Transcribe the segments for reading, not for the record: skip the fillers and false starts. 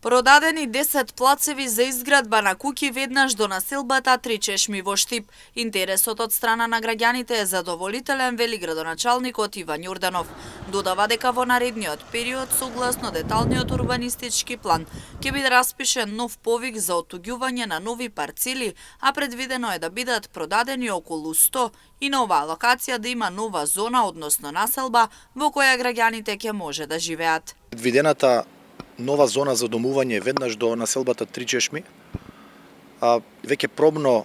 Продадени 10 плацеви за изградба на куќи веднаш до населбата Три чешми во Штип. Интересот од страна на граѓаните е задоволителен, вели градоначалникот Иван Јорданов. Додава дека во наредниот период, согласно деталниот урбанистички план, ќе биде распишен нов повик за оттуѓување на нови парцели, а предвидено е да бидат продадени околу 100 и на оваа локација да има нова зона, односно населба, во која граѓаните ќе може да живеат. Предвидената нова зона за домување веднаш до населбата Три чешми, веќе пробно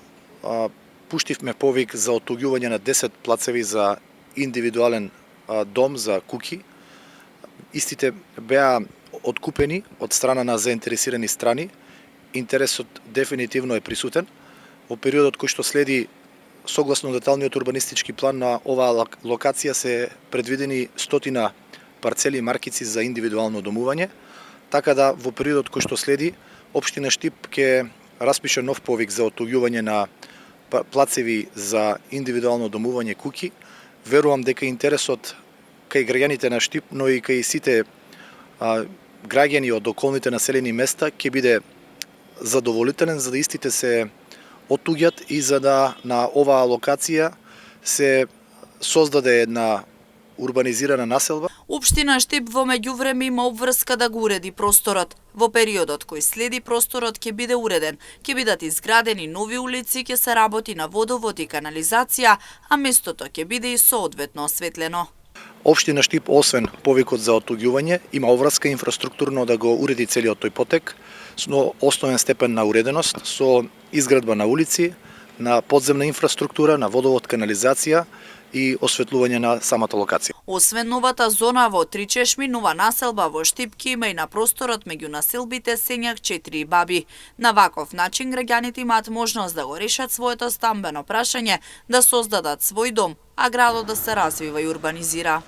пуштивме повик за оттуѓување на 10 плацеви за индивидуален дом за куќи. Истите беа откупени од страна на заинтересирани страни. Интересот дефинитивно е присутен. Во периодот кој што следи, согласно деталниот урбанистички план, на оваа локација се предвидени 100 парцели и маркици за индивидуално домување. Така да во периодот кој што следи, општина Штип ќе распише нов повик за оттуѓување на плацеви за индивидуално домување куќи. Верувам дека интересот кај граѓаните на Штип, но и кај сите граѓани од околните населени места ќе биде задоволителен, за да истите се оттуѓат и за да на оваа локација се создаде една урбанизирана населба. Општина Штип во меѓувреме има обврска да го уреди просторот. Во периодот кој следи, просторот ќе биде уреден, ќе бидат изградени нови улици, ќе се работи на водовод и канализација, а местото ќе биде и соодветно осветлено. Општина Штип, освен повикот за оттуѓување, има обврска инфраструктурно да го уреди целиот тој потек, со основен степен на уреденост, со изградба на улици, на подземна инфраструктура, на водовод, канализација и осветлување на самата локација. Освен новата зона во Три чешми, нова населба во Штип ќе има и на просторот меѓу населбите Сењак 4 и Баби. На ваков начин граѓаните имаат можност да го решат своето стамбено прашање, да создадат свој дом, а градот да се развива и урбанизира.